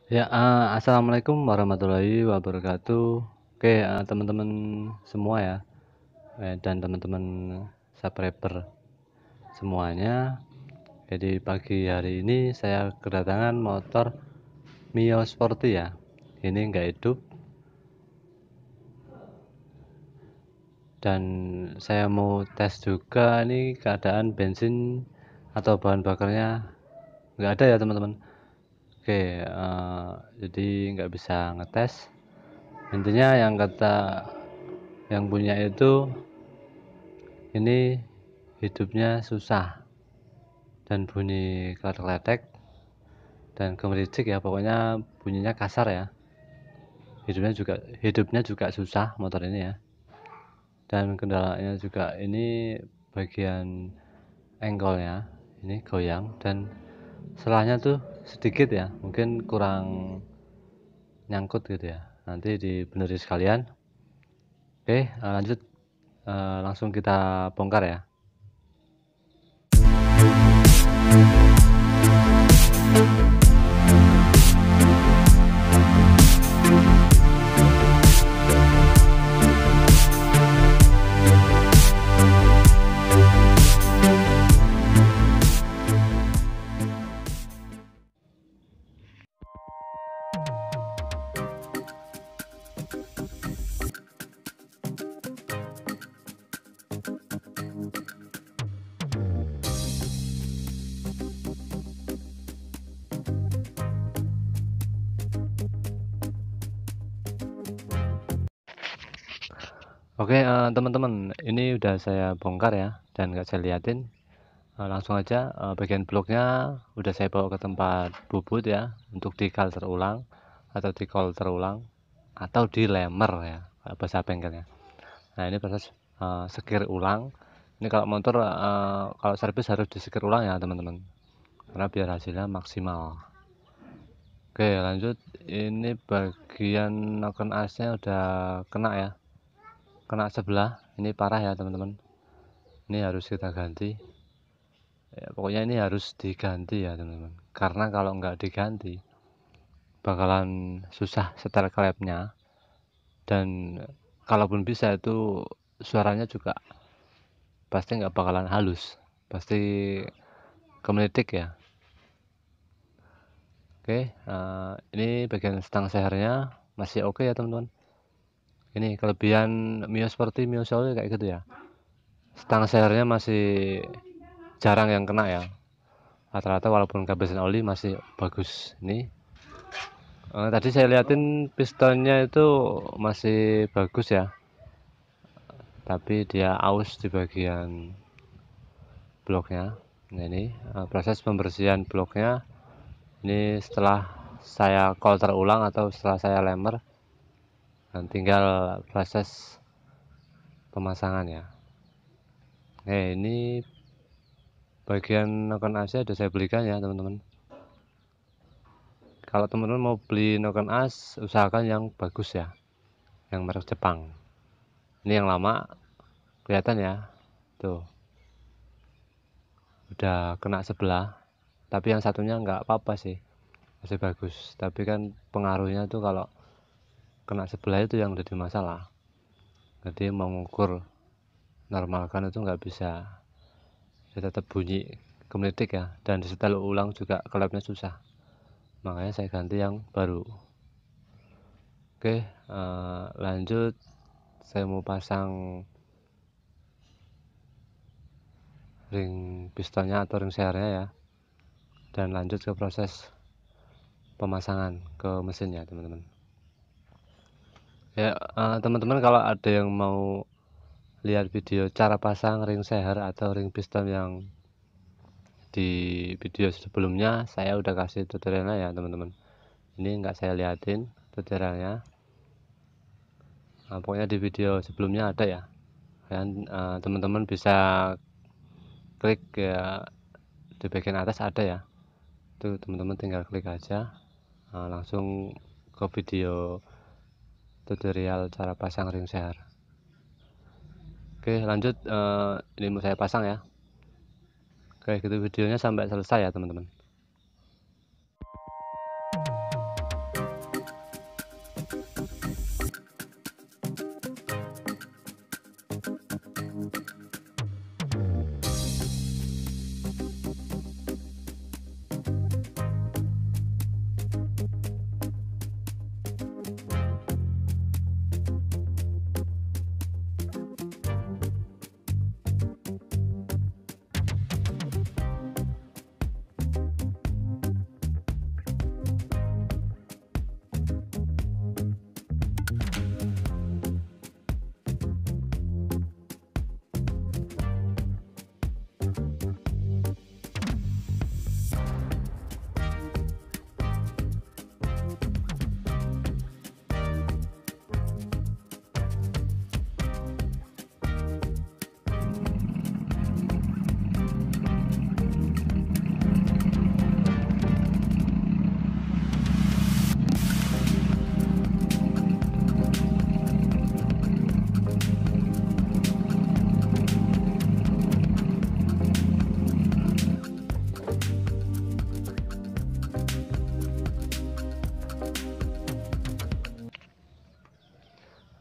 Ya, assalamualaikum warahmatullahi wabarakatuh. Oke, teman-teman semua ya, dan teman-teman subscriber semuanya. Jadi pagi hari ini saya kedatangan motor Mio Sporty ya. Ini nggak hidup dan saya mau tes juga ini keadaan bensin atau bahan bakarnya nggak ada ya teman-teman. Oke, jadi nggak bisa ngetes. Intinya yang kata yang punya itu ini hidupnya susah dan bunyi kletek-kletek dan gemericik ya, pokoknya bunyinya kasar ya. Hidupnya juga susah motor ini ya. Dan kendalanya juga ini bagian engkolnya ini goyang dan selahnya tuh sedikit ya, mungkin kurang nyangkut gitu ya. Nanti dibenerin sekalian. Oke, lanjut, langsung kita bongkar ya. Oke, teman-teman, ini udah saya bongkar ya dan nggak saya liatin. Langsung aja, bagian bloknya udah saya bawa ke tempat bubut ya untuk dikal terulang atau dikol terulang atau dilemer ya bahasa bengkelnya. Nah, ini proses sekir ulang. Ini kalau motor kalau servis harus disekir ulang ya teman-teman, karena biar hasilnya maksimal. Oke, lanjut. Ini bagian noken asnya udah kena ya, kena sebelah. Ini parah ya teman-teman, ini harus kita ganti ya, pokoknya ini harus diganti ya teman-teman, karena kalau nggak diganti bakalan susah setel klepnya, dan kalaupun bisa itu suaranya juga pasti nggak bakalan halus, pasti kemeletik ya. Oke, ini bagian stang sehernya masih oke ya teman-teman. Ini kelebihan Mio seperti Mio Soul kayak gitu ya, stang sehernya masih jarang yang kena ya, rata-rata walaupun kehabisan oli masih bagus. Ini tadi saya liatin pistonnya itu masih bagus ya, tapi dia aus di bagian bloknya. Nah, ini proses pembersihan bloknya ini setelah saya call terulang atau setelah saya lemer, dan tinggal proses pemasangan ya. Ini bagian noken AC sudah saya belikan ya teman-teman. Kalau teman-teman mau beli noken as, usahakan yang bagus ya, yang merek Jepang. Ini yang lama kelihatan ya, tuh udah kena sebelah, tapi yang satunya nggak apa-apa sih, masih bagus. Tapi kan pengaruhnya tuh kalau kena sebelah itu yang jadi masalah, jadi mau ngukur normalkan itu nggak bisa, dia tetap bunyi gemelitik ya, dan disetel ulang juga klepnya susah, makanya saya ganti yang baru. Oke, lanjut saya mau pasang ring pistonnya atau ring sehernya ya, dan lanjut ke proses pemasangan ke mesinnya teman-teman ya. Teman-teman kalau ada yang mau lihat video cara pasang ring seher atau ring piston yang di video sebelumnya, saya udah kasih tutorialnya ya teman-teman. Ini nggak saya liatin tutorialnya, pokoknya di video sebelumnya ada ya, dan teman-teman bisa klik ya, di bagian atas ada ya, itu teman-teman tinggal klik aja, langsung ke video tutorial cara pasang ring seher. Oke, lanjut, ini mau saya pasang ya. Oke, gitu videonya sampai selesai ya teman-teman.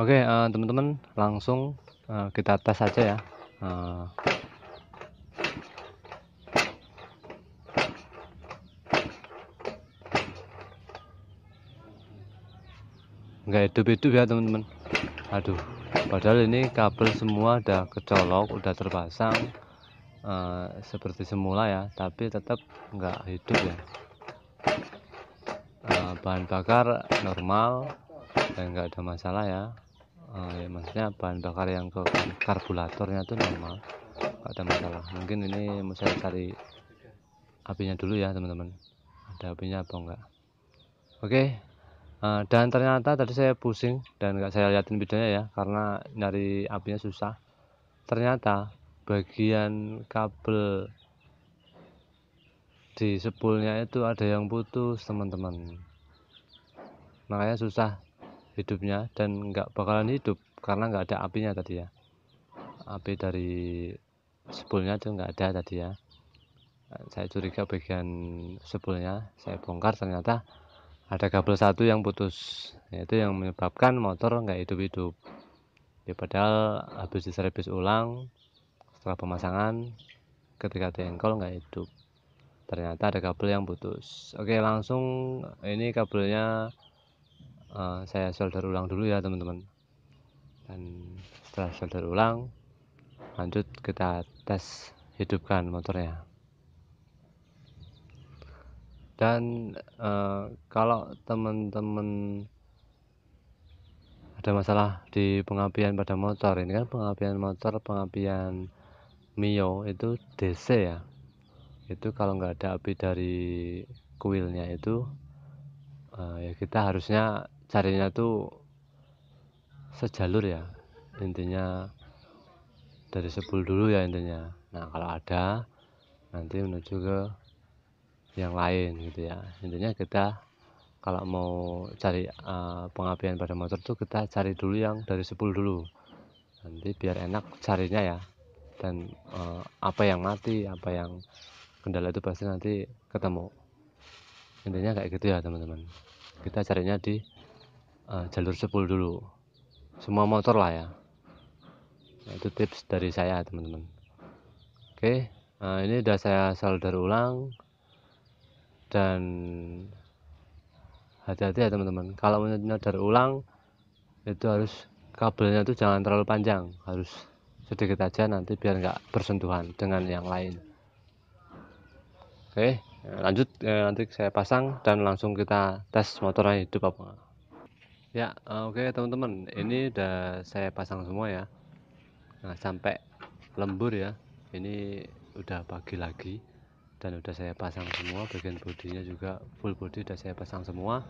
Oke, teman-teman langsung kita tes aja ya. Nggak hidup-hidup ya teman-teman. Aduh, padahal ini kabel semua udah kecolok, udah terpasang seperti semula ya, tapi tetap nggak hidup ya. Bahan bakar normal dan nggak ada masalah ya. Ya maksudnya bahan bakar yang ke karburatornya itu normal, nggak ada masalah. Mungkin ini mau saya cari apinya dulu ya teman-teman, ada apinya apa enggak. Oke. Dan ternyata tadi saya pusing dan nggak saya liatin videonya ya, karena nyari apinya susah. Ternyata bagian kabel di spoolnya itu ada yang putus teman-teman, makanya susah hidupnya dan nggak bakalan hidup karena nggak ada apinya tadi ya. Api dari spoolnya itu nggak ada tadi ya. Saya curiga bagian spoolnya, saya bongkar, ternyata ada kabel satu yang putus, yaitu yang menyebabkan motor nggak hidup-hidup ya. Padahal habis diservis ulang setelah pemasangan, ketika dengkol nggak hidup, ternyata ada kabel yang putus. Oke, langsung ini kabelnya saya solder ulang dulu ya teman-teman. Dan setelah solder ulang, lanjut kita tes hidupkan motornya. Dan kalau teman-teman ada masalah di pengapian pada motor, ini kan pengapian motor, pengapian Mio itu DC ya. Itu kalau nggak ada api dari kuilnya itu ya kita harusnya carinya tuh sejalur ya, intinya dari spool dulu ya intinya. Nah kalau ada nanti menuju ke yang lain gitu ya. Intinya kita kalau mau cari pengapian pada motor tuh kita cari dulu yang dari spool dulu, nanti biar enak carinya ya. Dan apa yang mati, apa yang kendala itu pasti nanti ketemu. Intinya kayak gitu ya teman-teman, kita carinya di jalur spool dulu, semua motor lah ya. Nah, itu tips dari saya teman-teman. Oke, ini udah saya solder ulang. Dan hati-hati ya teman-teman, kalau menyolder ulang itu harus kabelnya itu jangan terlalu panjang, harus sedikit aja nanti biar nggak bersentuhan dengan yang lain. Oke, lanjut, nanti saya pasang dan langsung kita tes motornya hidup apa enggak. Ya, oke teman-teman, ini udah saya pasang semua ya. Nah, sampai lembur ya, ini udah pagi lagi dan udah saya pasang semua. Bagian bodinya juga full body udah saya pasang semua.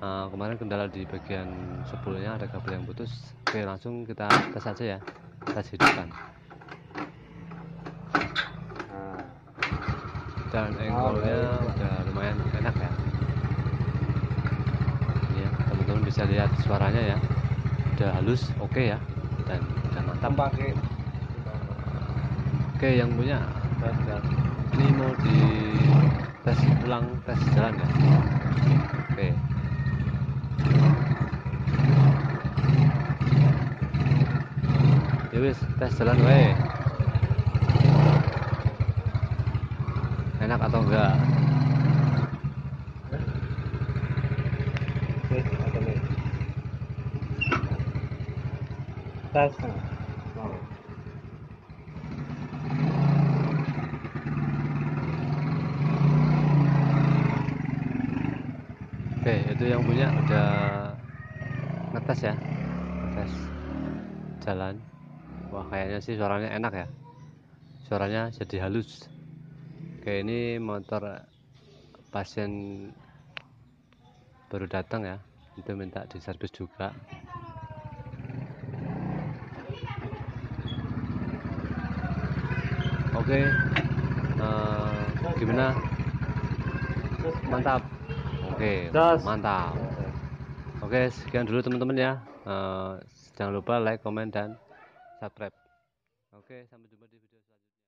Kemarin kendala di bagian spoolnya, ada kabel yang putus. Oke, langsung kita tes aja ya, tes hidupkan. Dan engkolnya udah lumayan enak ya. Ini ya teman-teman bisa lihat suaranya ya, udah halus, oke ya, dan udah mantap. Oke, yang punya ini mau di tes ulang, tes jalan ya. Oke, ya wis, tes jalan wae, enak atau enggak. Tes. Oke, itu yang punya udah ngetes ya, ngetes jalan. Wah, kayaknya sih suaranya enak ya, suaranya jadi halus. Oke, ini motor pasien baru datang ya, itu minta diservis juga. Oke, gimana, mantap? Oke, mantap. Oke, sekian dulu teman-teman ya. Jangan lupa like, komen, dan subscribe. Oke, sampai jumpa di video selanjutnya.